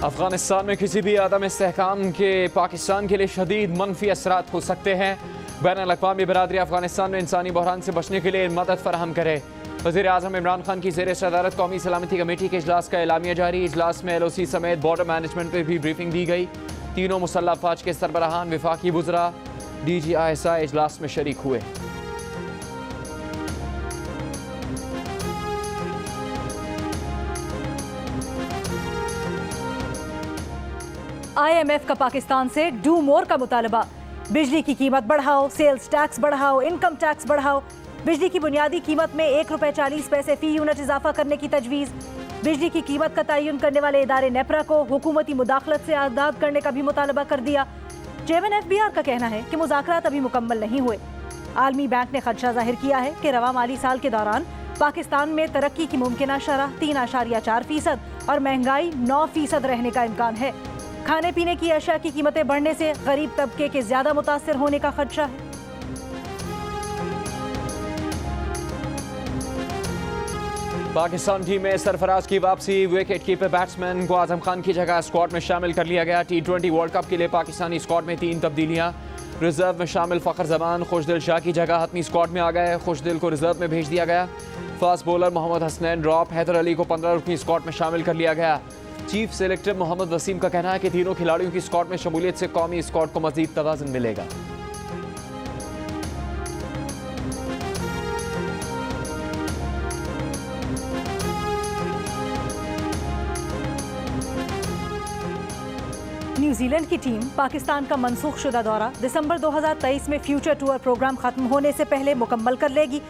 अफगानिस्तान में किसी भी अदम इस्तेहकाम के पाकिस्तान के लिए शदीद मनफी असरात हो सकते हैं। बैनुल-अक़वामी बिरादरी अफगानिस्तान में इंसानी बहरान से बचने के लिए मदद फराहम करे। वज़ीर आज़म इमरान खान की ज़ेर सदारत कौमी सलामती कमेटी के इजलास का एलामिया जारी। इजलास में LOC समेत बॉर्डर मैनेजमेंट पर भी ब्रीफिंग दी गई। तीनों मुसल्लह अफ़वाज के सरबराहान, विफाकी वुज़रा, DG ISI इजलास में शरीक हुए। IMF का पाकिस्तान से डू मोर का मुतालबा। बिजली की कीमत बढ़ाओ, सेल्स टैक्स बढ़ाओ, इनकम टैक्स बढ़ाओ। बिजली की बुनियादी कीमत में ₹1.40 फी यूनिट इजाफा करने की तजवीज़। बिजली की कीमत का तयन करने वाले इदारे नेपरा को हुकूमती मुदाखलत से आज़ाद करने का भी मुतालबा कर दिया। चेयरमैन FBR का कहना है कि मुज़ाकरात अभी मुकम्मल नहीं हुए। आलमी बैंक ने खदशा जाहिर किया है कि रवा माली साल के दौरान पाकिस्तान में तरक्की की मुमकिना शरह 3.4% और महंगाई 9% रहने का इम्कान है। खाने पीने की अशिया की कीमतें बढ़ने से गरीब तबके के ज्यादा मुतासर होने का खदशा है। पाकिस्तान टीम में सरफराज की वापसी। विकेट कीपर बैट्समैन को आजम खान की जगह स्क्वाड में शामिल कर लिया गया। T20 वर्ल्ड कप के लिए पाकिस्तानी स्क्वाड में 3 तब्दीलियां। रिजर्व में शामिल फ़खर जमान खुशदिल शाह की जगह हतमी स्क्वाड में आ गए। खुशदिल को रिजर्व में भेज दिया गया। Fast bowler Mohammad Hasnain drop. Haider Ali को 15 रुकनी स्क्वाड में शामिल कर लिया गया। चीफ सेलेक्टर मोहम्मद वसीम का कहना है कि तीनों खिलाड़ियों की स्क्वाड में शमूलियत से कौमी स्क्वाड को मजीद तवाज़ुन मिलेगा। न्यूजीलैंड की टीम पाकिस्तान का मनसूख शुदा दौरा दिसंबर 2023 में फ्यूचर टूर प्रोग्राम खत्म होने से पहले मुकम्मल कर लेगी।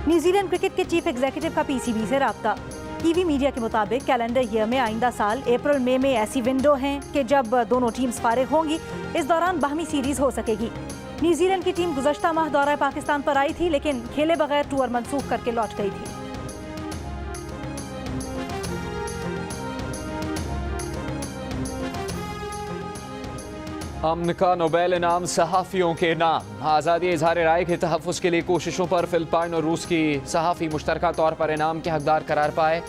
न्यूजीलैंड क्रिकेट के चीफ एग्जीक्यूटिव का PCB से राब्ता। टीवी मीडिया के मुताबिक कैलेंडर ईयर में आइंदा साल अप्रैल मई में ऐसी विंडो हैं कि जब दोनों टीम्स फारिग होंगी, इस दौरान बाहमी सीरीज हो सकेगी। न्यूजीलैंड की टीम गुज़श्ता माह दौरा पाकिस्तान पर आई थी, लेकिन खेले बगैर टूर मनसूख करके लौट गई थी। अमन का नोबेल इनाम सहाफ़ियों के नाम। आज़ादी इज़हार राय के तहफ़्फ़ुज़ के लिए कोशिशों पर फ़िलिपाइन और रूस की सहाफ़ी मुश्तरका तौर पर इनाम के हकदार करार पाए।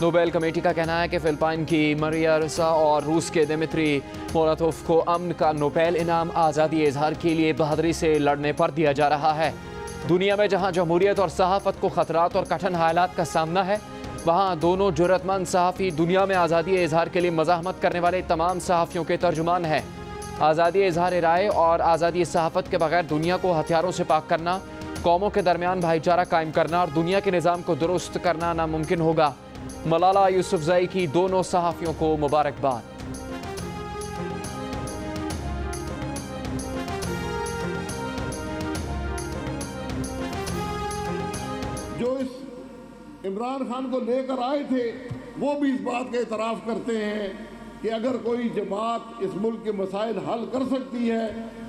नोबेल कमेटी का कहना है कि फ़िलिपाइन की मरिया रिसा और रूस के दिमित्री मोरातोव को अमन का नोबेल इनाम आज़ादी इज़हार के लिए बहादुरी से लड़ने पर दिया जा रहा है। दुनिया में जहाँ जमहूरियत और सहाफ़त को ख़तरात और कठिन हालात का सामना है, वहाँ दोनों जुर्रतमंद सहाफ़ी दुनिया में आज़ादी इज़हार के लिए मज़ाहमत करने वाले तमाम सहाफ़ियों के तर्जुमान हैं। आज़ादी इज़हार राय और आज़ादी सहाफ़त के बगैर दुनिया को हथियारों से पाक करना, कौमों के दरमियान भाईचारा कायम करना और दुनिया के निज़ाम को दुरुस्त करना नामुमकिन होगा। मलाला यूसुफज़ई की दोनों सहाफ़ियों को मुबारकबाद। जो इस इमरान खान को लेकर आए थे, वो भी इस बात का इतराफ़ करते हैं कि अगर कोई जमात इस मुल्क के मसाइल हल कर सकती है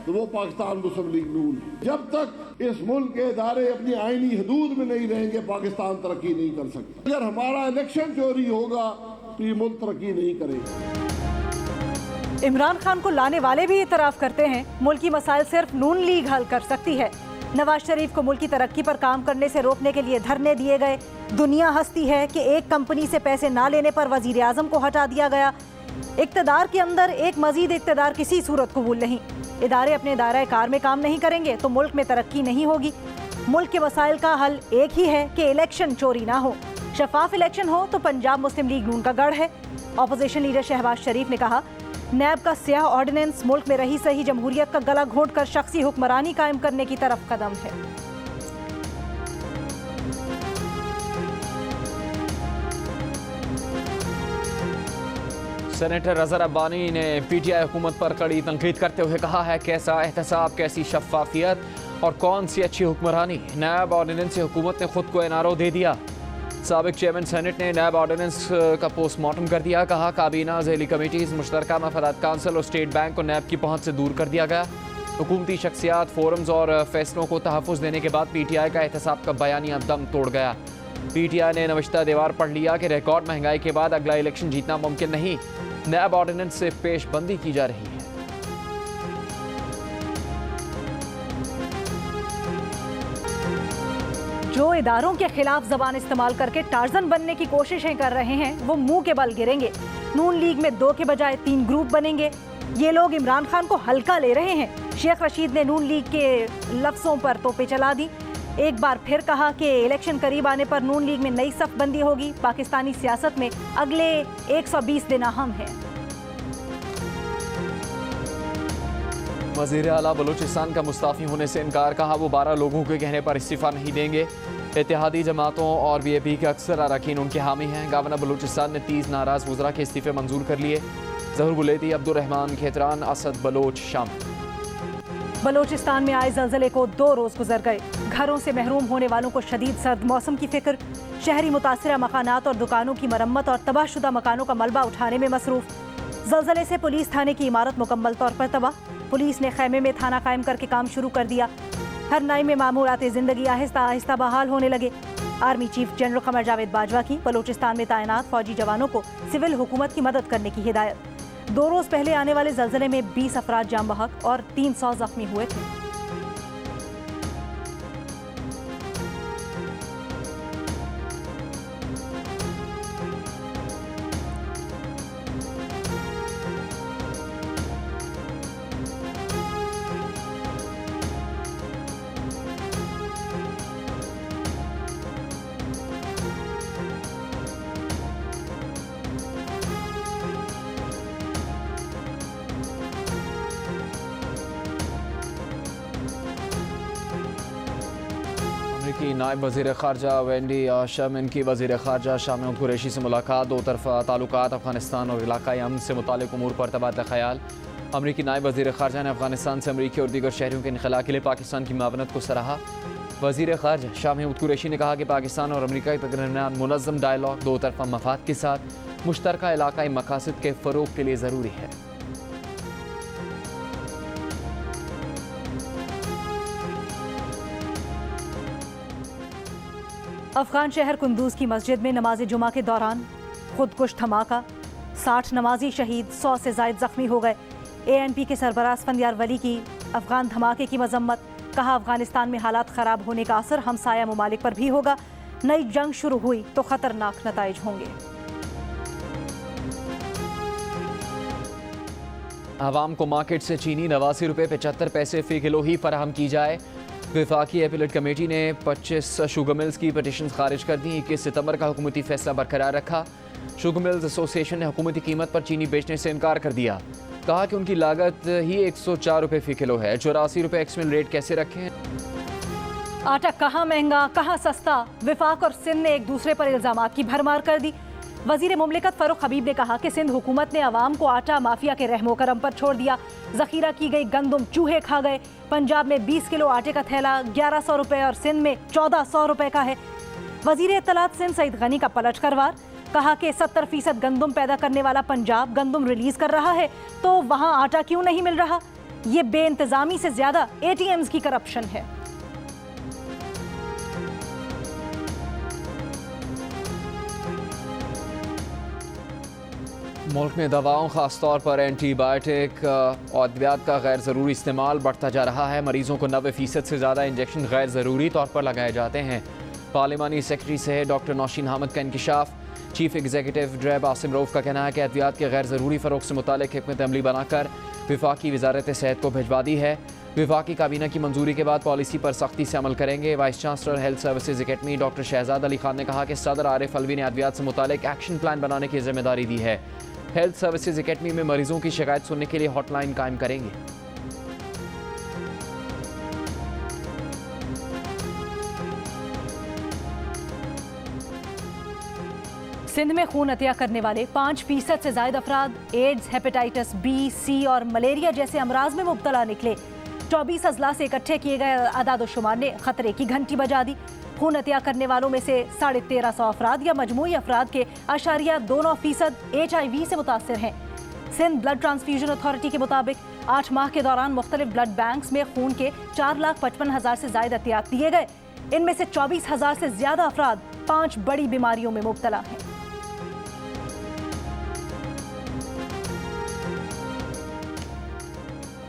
तो वो पाकिस्तान मुस्लिम लीग नून है। जब तक इस मुल्क के इदारे अपनी आईनी हदूद में नहीं रहेंगे, पाकिस्तान तरक्की नहीं कर सकता। अगर हमारा इलेक्शन चोरी होगा तो ये मुल्क तरक्की नहीं करेगा। इमरान खान को लाने वाले भी इतराफ़ करते हैं मुल्की मसाइल सिर्फ नून लीग हल कर सकती है। नवाज शरीफ को मुल्की तरक्की पर काम करने से रोकने के लिए धरने दिए गए। दुनिया हंसती है कि एक कंपनी से पैसे ना लेने पर वजीर आज़म को हटा दिया गया। इक़्तिदार के अंदर एक मजीद इक़्तिदार किसी सूरत कबूल नहीं। इदारे अपने दायरे कार में काम नहीं करेंगे तो मुल्क में तरक्की नहीं होगी। मुल्क के मसाइल का हल एक ही है कि इलेक्शन चोरी ना हो। शफाफ इलेक्शन हो तो पंजाब मुस्लिम लीग नून का गढ़ है। अपोजिशन लीडर शहबाज शरीफ ने कहा, नैब का स्याह ऑर्डिनेंस मुल्क में रही सही जमहूरियत का गला घोंट कर शख्सी हुक्मरानी कायम करने की तरफ कदम है। सेनेटर अजहर अब्बानी ने PTI हुकूमत पर कड़ी तनकीद करते हुए कहा है, कैसा एहतसाब, कैसी शफाफियत और कौन सी अच्छी हुक्मरानी। नैब ऑर्डिनेंस से हुकूमत ने खुद को NRO दे दिया। साबिक चेयरमैन सेनेट ने नैब ऑर्डिनेंस का पोस्टमार्टम कर दिया। कहा, काबीना ज़ैली कमेटीज़, मुश्तरका मफादात काउंसिल और स्टेट बैंक को नैब की पहुँच से दूर कर दिया गया। हुकूमती शख्सियात, फोरम्स और फैसलों को तहफ़्फ़ुज़ देने के बाद PTI का एहतसाब का बयानिया दम तोड़ गया। PTI ने नविश्ता दीवार पढ़ लिया कि रिकॉर्ड महंगाई के बाद अगला इलेक्शन जीतना मुमकिन नहीं। नैब ऑर्डिनेंस से पेशबंदी की जा रही है। जो इदारों के खिलाफ जबान इस्तेमाल करके टार्जन बनने की कोशिशें कर रहे हैं वो मुंह के बल गिरेंगे। नून लीग में 2 के बजाय 3 ग्रुप बनेंगे। ये लोग इमरान खान को हल्का ले रहे हैं। शेख रशीद ने नून लीग के लफ्जों पर तोपे चला दी। एक बार फिर कहा कि इलेक्शन करीब आने पर नून लीग में नई सफबंदी होगी। पाकिस्तानी सियासत में अगले 120 दिन अहम हैं। वज़ीर आला बलूचिस्तान का मुस्ताफ़ी होने से इनकार, कहा वो 12 लोगों के कहने पर इस्तीफ़ा नहीं देंगे। इत्तेहादी जमातों और BAP के अक्सर अरकान उनके हामी हैं। गवर्नर बलूचिस्तान ने 30 नाराज़ वज़रा के इस्तीफ़े मंजूर कर लिए। ज़हूर बुलेती, अब्दुर्रहमान खेतरान, असद बलोच शामिल। बलूचिस्तान में आए ज़लज़ले को 2 रोज़ गुजर गए। घरों से महरूम होने वालों को शदीद सर्द मौसम की फिक्र। शहरी मुतासिरा मकानात और दुकानों की मरम्मत और तबाहशुदा मकानों का मलबा उठाने में मसरूफ। ज़लज़ले से पुलिस थाने की इमारत मुकम्मल तौर पर तबाह। पुलिस ने खैमे में थाना कायम करके काम शुरू कर दिया। हर नाई में मामूरात ज़िंदगी आहिस्ता आहिस्ता बहाल होने लगे। Army chief general Qamar Javed Bajwa की बलूचिस्तान में तैनात फौजी जवानों को सिविल हुकूमत की मदद करने की हिदायत। 2 रोज़ पहले आने वाले ज़लज़ले में 20 अफराद जाम बहक और 300 जख्मी हुए थे। अमरीकी नायब वज़ीर ख़ारजा वेंडी शामिन की वज़ीर ख़ारजा शामिल कुरैशी से मुलाकात। 2 तरफ़ा ताल्लुकात, अफ़गानिस्तान और इलाक़ाई अमन से मुताल्लिक़ उमूर पर तबादला ख़याल। अमरीकी नायब वज़ीर ख़ारजा ने अफ़गानिस्तान से अमरीकी और दीगर शहरियों के इनख़ला के लिए पाकिस्तान की मावनत को सराहा। वज़ीर ख़ारजा शाह महमूद कुरैशी ने कहा कि पाकिस्तान और अमरीका के दरमियान मुनज़्ज़म डायलॉग 2 तरफ़ा मफाद के साथ मुश्तरका इलाक़ाई मकासद के फ़रोग़ के लिए ज़रूरी है। अफगान शहर कुंदूज की मस्जिद में नमाज जुमा के दौरान खुदकुश धमाका, 60 नमाजी शहीद, 100 से ज़ायद जख्मी हो गए। ANP के सरबराह स्फंदियार वली की अफगान धमाके की मजम्मत, कहा अफगानिस्तान में हालात ख़राब होने का असर हमसाया ममालिक पर भी होगा। नई जंग शुरू हुई तो ख़तरनाक नताइज होंगे। आवाम को मार्केट से चीनी 89 रुपये 75 पैसे फ़ी किलो ही फराहम की जाए। वफाकी एपिलेट कमेटी ने 25 शुगर मिल्स की पटिशन खारिज कर दी। 21 सितंबर का हुकूमती फैसला बरकरार रखा। शुगर मिल्स एसोसिएशन ने हुकूमती कीमत पर चीनी बेचने से इनकार कर दिया। कहा कि उनकी लागत ही 104 रुपये फ़ी किलो है। 84 रुपये एक्स मिल रेट कैसे रखें? आटा कहाँ महंगा कहाँ सस्ता, विफाक और सिंध ने एक दूसरे पर इल्जामात की भरमार कर दी। वजीर मुमलिकत फ़ारूक हबीब ने कहा कि सिंध हुकूमत ने अवाम को आटा माफिया के रहमो करम पर छोड़ दिया। जखीरा की गई गंदम चूहे खा गए। पंजाब में 20 किलो आटे का थैला 1100 रुपये और सिंध में 1400 रुपये का है। वजीर इत्तलात सिंध सईद गनी का पलट करवार, कहा कि 70% गंदम पैदा करने वाला पंजाब गंदम रिलीज कर रहा है तो वहाँ आटा क्यों नहीं मिल रहा? ये बेइंतजामी से ज्यादा ATMs की करप्शन है। मुल्क में दवाओं खासतौर पर एंटीबायोटिक और अद्वियात का गैर ज़रूरी इस्तेमाल बढ़ता जा रहा है। मरीजों को 90% से ज़्यादा इंजेक्शन गैर ज़रूरी तौर पर लगाए जाते हैं। पार्लिमानी सेक्रेटरी से डॉक्टर नौशीन अहमद का इंकिशाफ। चीफ एग्जीक्यूटिव ड्रैब आसिम रऊफ का कहना है कि अद्वियात के गैर ज़रूरी फ़रोग़ से मुतालिक हिकमत अमली बनाकर वफाकी वजारत सेहत को भिजवा दी है। वफाकी काबीना की मंजूरी के बाद पॉलिसी पर सख्ती से अमल करेंगे। Vice chancellor health services academy doctor Shahzad Ali Khan ने कहा कि सदर आरिफ अलवी ने अद्वियात से मुतालिक एक्शन प्लान बनाने की जिम्मेदारी दी है। हेल्थ सर्विसेज अकेडमी में मरीजों की शिकायत सुनने के लिए हॉटलाइन कायम करेंगे। सिंध में खून अतिया करने वाले 5% से ज्यादा अफराद एड्स, हेपेटाइटिस B, C और मलेरिया जैसे अमराज में मुब्तला निकले। 24 अजला से इकट्ठे किए गए अदाद-ओ-शुमार ने खतरे की घंटी बजा दी। खून अतिया करने वालों में से 1350 अफराद या मजमूई अफराद के 0.29% HIV से मुतासर हैं। सिंध ब्लड ट्रांसफ्यूजन अथॉरिटी के मुताबिक 8 माह के दौरान मुख्तलिफ ब्लड बैंक्स में खून के 4,55,000 से ज्यादा अतियात दिए गए। इनमें से 24,000 से ज्यादा अफराद 5 बड़ी बीमारियों में मुब्तला हैं।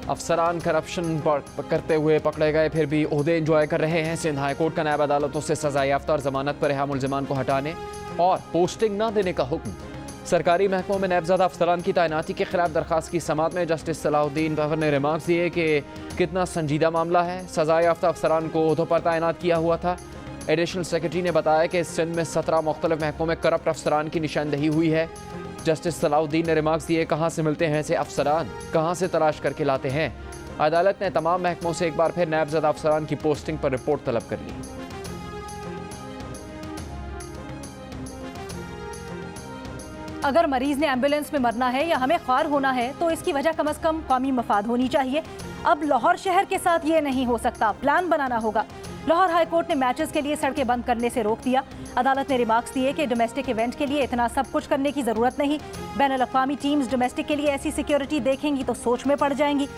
अफसरान करप्शन करते हुए पकड़े गए, फिर भी ओहदे इंजॉय कर रहे हैं। सिंध हाई कोर्ट का नायब अदालतों से सजा याफ्ता और जमानत पर रिहा मुलजिमान को हटाने और पोस्टिंग न देने का हुक्म। सरकारी महकमों में नायबजादा अफसरान की तैनाती के खिलाफ दरखास्त की समाअत में जस्टिस सलाहुद्दीन बाबर ने रिमार्क्स दिए कि कितना संजीदा मामला है। सजा याफ्ता अफसरान को ओहदों पर तैनात किया हुआ था। एडिशनल सेक्रेटरी ने बताया कि सिंध में 17 मुख्तलिफ महकमों में करप्ट अफसरान की निशानदही हुई है। जस्टिस सलाहुद्दीन ने रिमार्क्स दिए, कहाँ से मिलते हैं ऐसे अफसरान, कहाँ से तलाश करके लाते हैं। अदालत ने तमाम महकमों से एक बार फिर नायबजादा अफसरान की पोस्टिंग पर रिपोर्ट तलब कर ली। अगर मरीज ने एम्बुलेंस में मरना है या हमें ख्वार होना है तो इसकी वजह कम से कम कौमी मफाद होनी चाहिए। अब लाहौर शहर के साथ ये नहीं हो सकता, प्लान बनाना होगा। लाहौर हाई कोर्ट ने मैचेस के लिए सड़कें बंद करने से रोक दिया। अदालत ने रिमार्क्स दिए कि डोमेस्टिक इवेंट के लिए इतना सब कुछ करने की जरूरत नहीं। बैनुल-अक़वामी टीम्स डोमेस्टिक के लिए ऐसी सिक्योरिटी देखेंगी तो सोच में पड़ जाएंगी।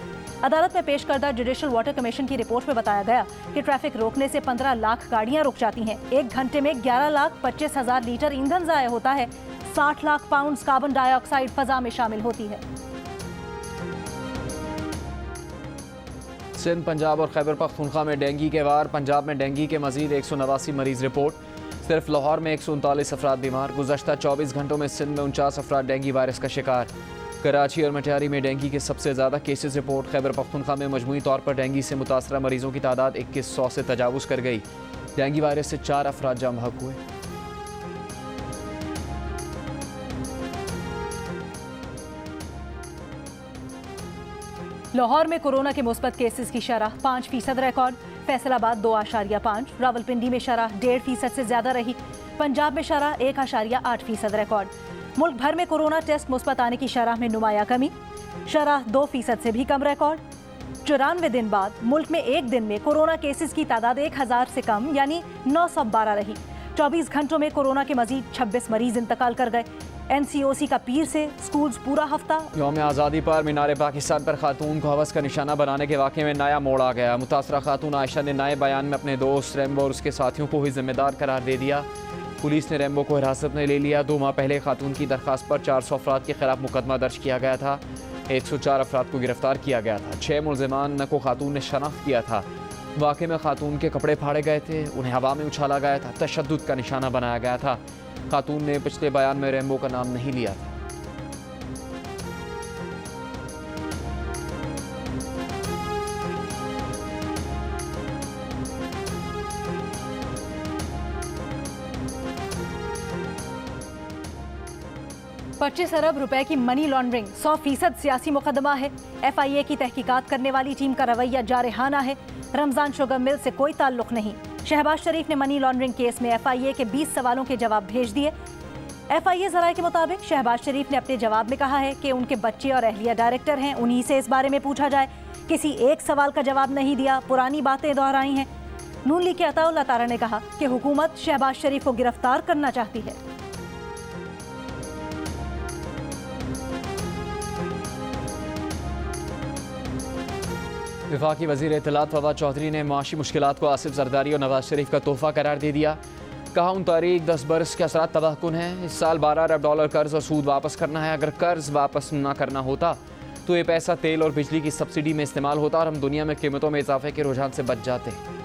अदालत में पेश करदा जुडिशल वाटर कमीशन की रिपोर्ट में बताया गया कि ट्रैफिक रोकने से 15 लाख गाड़ियां रुक जाती हैं। एक घंटे में 11,25,000 लीटर ईंधन ज़ाया होता है। 60 लाख पाउंड कार्बन डाइऑक्साइड फजा में शामिल होती है। सिंध, पंजाब और खैबर पख्तूनख्वा में डेंगू के वार। पंजाब में डेंगू के मजीद 189 मरीज रिपोर्ट। सिर्फ लाहौर में 139 अफराद बीमार। गुज़श्ता 24 घंटों में सिंध में 49 अफराद डेंगू वायरस का शिकार। कराची और मटियारी में डेंगू के सबसे ज़्यादा केसेस रिपोर्ट। खैबर पख्तूनख्वा में मजमूई तौर पर डेंगू से मुतासरा मरीजों की तादाद 2100 से तजावुज़ कर गई। डेंगू वायरस से 4 अफराद जाम बहक हुए। लाहौर में कोरोना के मुस्बत केसेस की शरह 5% रिकॉर्ड। फैसलाबाद 2.5, रावलपिंडी में शरह 1.5% से ज्यादा रही। पंजाब में शरह 1.8% रिकॉर्ड। मुल्क भर में कोरोना टेस्ट मुस्बत आने की शरह में नुमाया कमी, शरह 2% से भी कम रिकॉर्ड। 94 दिन बाद मुल्क में एक दिन में कोरोना केसेस की तादाद 1000 से कम यानी 912 रही। 24 घंटों में कोरोना के मजीद 26 मरीज इंतकाल कर गए। NCOC का पीर से स्कूल्स पूरा हफ्ता। यौम आज़ादी पर मीनार पाकिस्तान पर खातून को हवस का निशाना बनाने के वाक़े में नया मोड़ आ गया। मुतासरा खातून आयशा ने नए बयान में अपने दोस्त रैम्बो और उसके साथियों को ही जिम्मेदार करार दे दिया। पुलिस ने रैम्बो को हिरासत में ले लिया। 2 माह पहले खातून की दरख्वास्त पर 400 अफराद के खिलाफ मुकदमा दर्ज किया गया था। 104 अफराद को गिरफ्तार किया गया था। 6 मुलजिमान को खातून ने शनाख्त किया था। वाक़े में खातून के कपड़े फाड़े गए थे, उन्हें हवा में उछाला गया था, तशद्दुद का निशाना बनाया गया था। खातून ने पिछले बयान में रैम्बो का नाम नहीं लिया था। $25 अरब रुपए की मनी लॉन्ड्रिंग 100% सियासी मुकदमा है। FIA की तहकीकात करने वाली टीम का रवैया जारहाना है। रमजान शुगर मिल से कोई ताल्लुक नहीं। शहबाज शरीफ ने मनी लॉन्ड्रिंग केस में FIA के 20 सवालों के जवाब भेज दिए। FIA जराये के मुताबिक शहबाज शरीफ ने अपने जवाब में कहा है कि उनके बच्चे और अहलिया डायरेक्टर हैं, उन्हीं से इस बारे में पूछा जाए। किसी एक सवाल का जवाब नहीं दिया, पुरानी बातें दोहराई हैं। नून लीग के अताउल्लाह तारा ने कहा कि हुकूमत शहबाज शरीफ को गिरफ्तार करना चाहती है। वफाकी वज़ीर इत्तलात फवाद चौधरी ने माशी मुश्किलात को आसिफ जरदारी और नवाज शरीफ का तोहफा करार दे दिया। कहा, उन तारीख 10 बरस के असरात तबाहकुन हैं। इस साल $12 अरब कर्ज और सूद वापस करना है। अगर कर्ज वापस ना करना होता तो ये पैसा तेल और बिजली की सब्सिडी में इस्तेमाल होता और हम दुनिया में कीमतों में इजाफे के रुझान से बच जाते।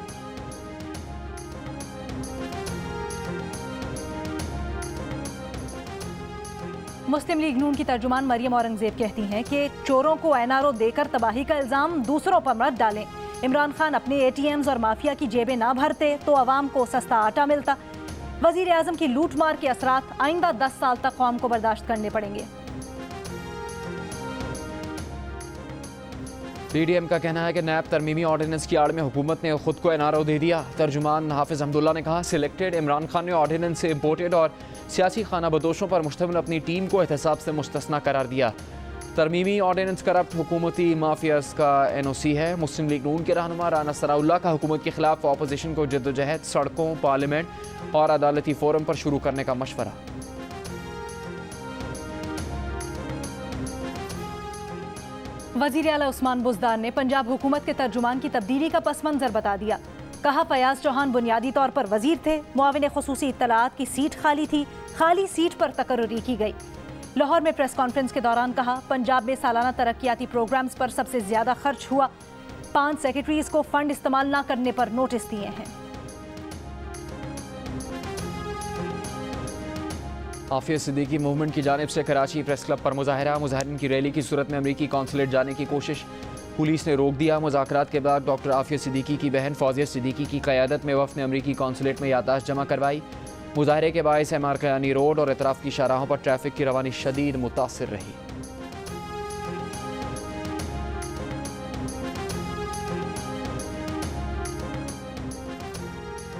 मुस्लिम लीग नून की तर्जुमान मरियम औरंगजेब कहती हैं कि चोरों को NRO देकर तबाही का इल्ज़ाम दूसरों पर मत डालें। इमरान खान अपने ATMs और माफिया की जेबें ना भरते तो अवाम को सस्ता आटा मिलता। वजीर आजम की लूट मार के असरात आइंदा 10 साल तक कौम को बर्दाश्त करने पड़ेंगे। PDM का कहना है कि नैब तरमीमी ऑर्डिनेंस की आड़ में हुकूमत ने खुद को NRO दे दिया। तर्जुमान हाफिज हमदुल्ला ने कहा, सिलेक्टेड इमरान खान ने ऑर्डिनेंस से इम्पोर्टेड और सियासी खाना बदोशों पर मुश्तमिल अपनी टीम को एहतसाब से मुस्तस्ना करार दिया। तरमीमी ऑर्डिनेंस करप्ट हुकूमती माफियाज का NOC है। मुस्लिम लीग नून के रहनुमा राना सनाउल्लाह का हुकूमत के खिलाफ अपोजिशन को जद्दोजहद सड़कों, पार्लियामेंट और अदालती फोरम पर शुरू करने का मशवरा। वजीर आला उस्मान बुज़दार ने पंजाब हुकूमत के तर्जुमान की तब्दीली का पस मंजर बता दिया। कहा, फयाज चौहान बुनियादी तौर पर वजीर थे, मुआविन खुसूसी इत्तलाआत की सीट खाली थी, खाली सीट पर तकर्री की गई। लाहौर में प्रेस कॉन्फ्रेंस के दौरान कहा, पंजाब में सालाना तरक्याती प्रोग्राम्स पर सबसे ज्यादा खर्च हुआ। 5 सेक्रेटरीज को फंड इस्तेमाल न करने पर नोटिस दिए हैं। आफिया सिद्दीकी मूवमेंट की जानिब से कराची प्रेस क्लब पर मुजाहरा। मुजाहिरीन की रैली की सूरत में अमरीकी कौंसलेट जाने की कोशिश, पुलिस ने रोक दिया। मुज़ाकरात के बाद डॉक्टर आफिया सिद्दीकी की बहन फौजिया सिद्दीकी की क़यादत में वफ़द ने अमरीकी कौंसलेट में याददाश्त जमा करवाई। मुजाहरे के बायस एमआर कयानी रोड और इतराफ़ की शाहराहों पर ट्रैफिक की रवानी शदीद मुतासिर रही।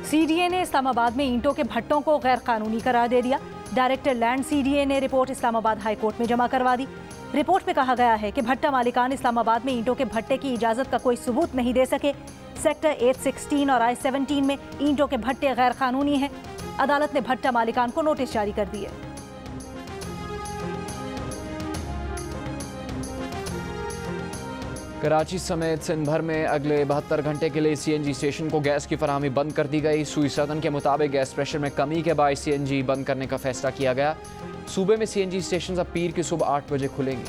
सीडीए ने इस्लामाबाद में ईंटों के भट्टों को गैर कानूनी करार दे दिया। डायरेक्टर लैंड सीडीए ने रिपोर्ट इस्लामाबाद हाई कोर्ट में जमा करवा दी। रिपोर्ट में कहा गया है कि भट्टा मालिकान इस्लामाबाद में ईंटों के भट्टे की इजाजत का कोई सबूत नहीं दे सके। सेक्टर 816 और I-17 में ईंटों के भट्टे गैर कानूनी हैं। अदालत ने भट्टा मालिकान को नोटिस जारी कर दिए। कराची समेत सिंध भर में अगले 72 घंटे के लिए सीएनजी स्टेशन को गैस की फराहमी बंद कर दी गई। सूई सदन के मुताबिक गैस प्रेशर में कमी के बाद सीएनजी बंद करने का फैसला किया गया। सूबे में सीएनजी स्टेशन अब पीर की सुबह 8 बजे खुलेंगे।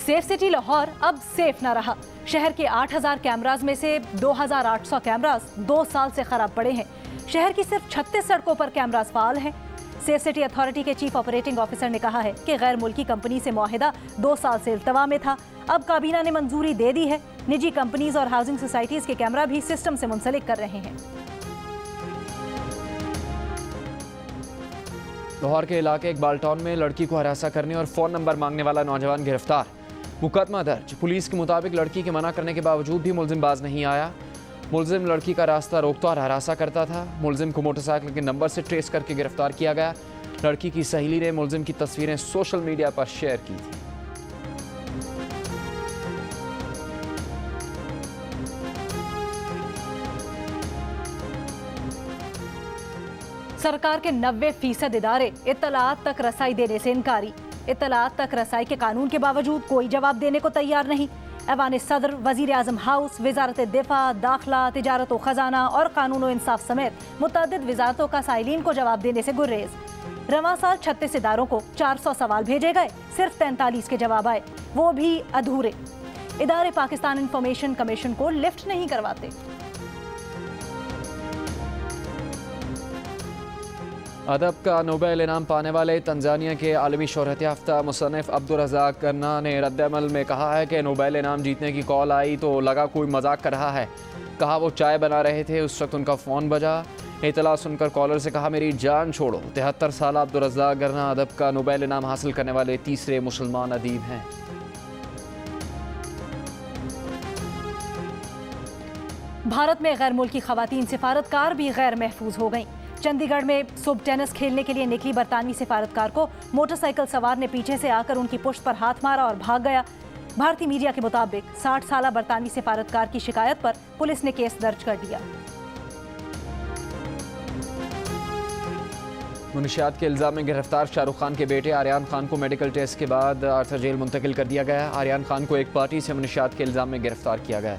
सेफ सिटी लाहौर अब सेफ न रहा। शहर के 8000 कैमराज में से 2800 कैमराज 2 साल से खराब पड़े हैं। शहर की सिर्फ 36 सड़कों पर कैमराज फाल हैं। सेफ सिटी अथॉरिटी के चीफ ऑपरेटिंग ऑफिसर ने कहा है कि गैर मुल्की कंपनी से मुआहिदा 2 साल से इल्तवा में था। अब काबीना ने मंजूरी दे दी है। निजी कंपनीज और हाउसिंग सोसाइटीज के कैमरा भी सिस्टम से मुंसलिक कर रहे हैं। लाहौर के इलाके इकबाल टाउन में लड़की को हरासा करने और फ़ोन नंबर मांगने वाला नौजवान गिरफ्तार। मुकदमा दर्ज। पुलिस के मुताबिक लड़की के मना करने के बावजूद भी मुलजिम बाज नहीं आया। मुलजिम लड़की का रास्ता रोकता और हरासा करता था। मुलजिम को मोटरसाइकिल के नंबर से ट्रेस करके गिरफ्तार किया गया। लड़की की सहेली ने मुलजिम की तस्वीरें सोशल मीडिया पर शेयर की थी। सरकार के 90% इदारे इत्तलात तक रसाई देने से इनकारी। इत्तलात तक रसाई के कानून के बावजूद कोई जवाब देने को तैयार नहीं। ऐवान सदर, वजीर आजम हाउस, वजारत दिफा, दाखिला, तिजारत व खजाना और कानून व इंसाफ समेत मुतअद्दिद वजारतों का साइलिन को जवाब देने से गुर्रेज। रवां साल 36 इदारों को 400 सवाल भेजे गए, सिर्फ 43 के जवाब आए, वो भी अधूरे। इदारे पाकिस्तान इंफॉर्मेशन कमीशन को लिफ्ट नहीं करवाते। अदब का नोबेल इनाम पाने वाले तंजानिया के आलमी शोहरत याफ्ता मुसन्निफ अब्दुल रज़ाक गन्ना ने रद्द-ए-अमल में कहा है कि नोबेल इनाम जीतने की कॉल आई तो लगा कोई मजाक कर रहा है। कहा वो चाय बना रहे थे, उस वक्त उनका फ़ोन बजा। इतला सुनकर कॉलर से कहा मेरी जान छोड़ो। 73 साल अब्दुल रज़ाक गन्ना अदब का नोबेल इनाम हासिल करने वाले तीसरे मुसलमान अदीब हैं। भारत में गैर मुल्की खवातीन सिफारतकार भी गैर महफूज हो गईं। चंडीगढ़ में सुबह टेनिस खेलने के लिए निकली बरतानवी सिफारतकार को मोटरसाइकिल सवार ने पीछे से आकर उनकी पुश्त पर हाथ मारा और भाग गया। भारतीय मीडिया के मुताबिक 60 साला बरतानवी सिफारतकार की शिकायत पर पुलिस ने केस दर्ज कर दिया। मुनशियात के इल्जाम में गिरफ्तार शाहरुख खान के बेटे आर्यन खान को मेडिकल टेस्ट के बाद आर्थर जेल मुंतकिल कर दिया गया। आर्यन खान को एक पार्टी से मुनशियात के इल्जाम में गिरफ्तार किया गया।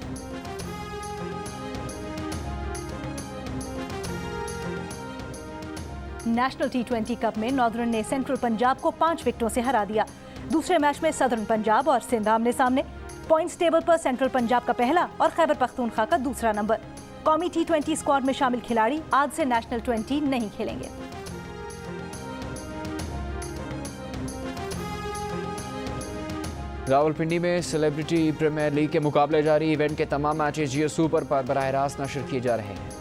नेशनल T20 कप में नॉर्दर्न ने सेंट्रल पंजाब को 5 विकेटों से हरा दिया। दूसरे मैच में सदर्न पंजाब और सिंध आमने सामने। पॉइंट्स टेबल पर सेंट्रल पंजाब का पहला और खैबर पख्तूनख्वा का दूसरा नंबर। कौमी T20 स्क्वाड में शामिल खिलाड़ी आज से नेशनल 20 नहीं खेलेंगे। रावलपिंडी में सेलिब्रिटी प्रीमियर लीग के मुकाबले जारी। इवेंट के तमाम मैचेस जियो सुपर पर बराह रास्त नशर किए जा रहे हैं।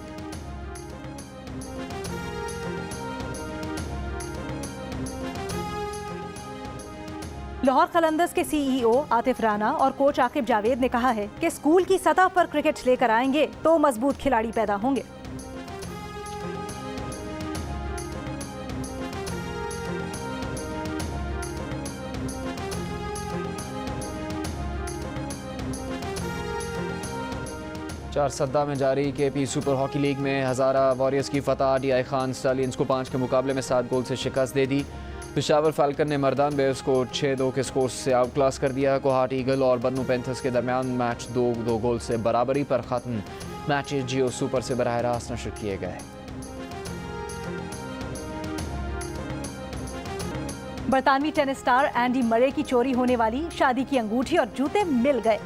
लाहौर कलंदर्स के CEO आतिफ राना और कोच आकिब जावेद ने कहा है कि स्कूल की सतह पर क्रिकेट लेकर आएंगे तो मजबूत खिलाड़ी पैदा होंगे। चार सद्दा में जारी KP सुपर हॉकी लीग में हज़ारा वॉरियर्स की फतह। DI खान स्टालियंस को 5 के मुकाबले में 7 गोल से शिकस्त दे दी। पेशावर फाल्कन ने मर्दान बेयर्स को 6-2 के स्कोर से आउट क्लास कर दिया। कोहाट ईगल और बन्नू पैंथर्स के दरमियान मैच 2-2 गोल से बराबरी पर ख़त्म। मैचेस जियो सुपर से बराह रास्त नशर किए गए। बरतानवी टेनिस स्टार एंडी मरे की चोरी होने वाली शादी की अंगूठी और जूते मिल गए।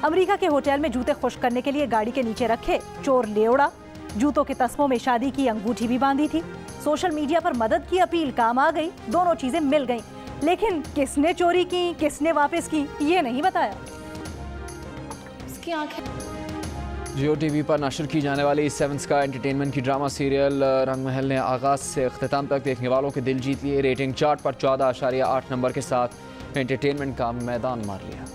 अमेरिका के होटल में जूते खुश करने के लिए गाड़ी के नीचे रखे, चोर ले उड़ा। जूतों के तस्मों में शादी की अंगूठी भी बांधी थी। सोशल मीडिया पर मदद की अपील काम आ गई, दोनों चीजें मिल गईं। लेकिन किसने चोरी की, किसने वापस की, ये नहीं बताया। उसकी आंखें जियो टीवी पर नशर की जाने वाली 7 स्काई एंटरटेनमेंट की ड्रामा सीरियल रंगमहल ने आगाज से अख्ताम तक देखने वालों के दिल जीत लिए। रेटिंग चार्ट पर 14.8 नंबर के साथ एंटरटेनमेंट का मैदान मार लिया।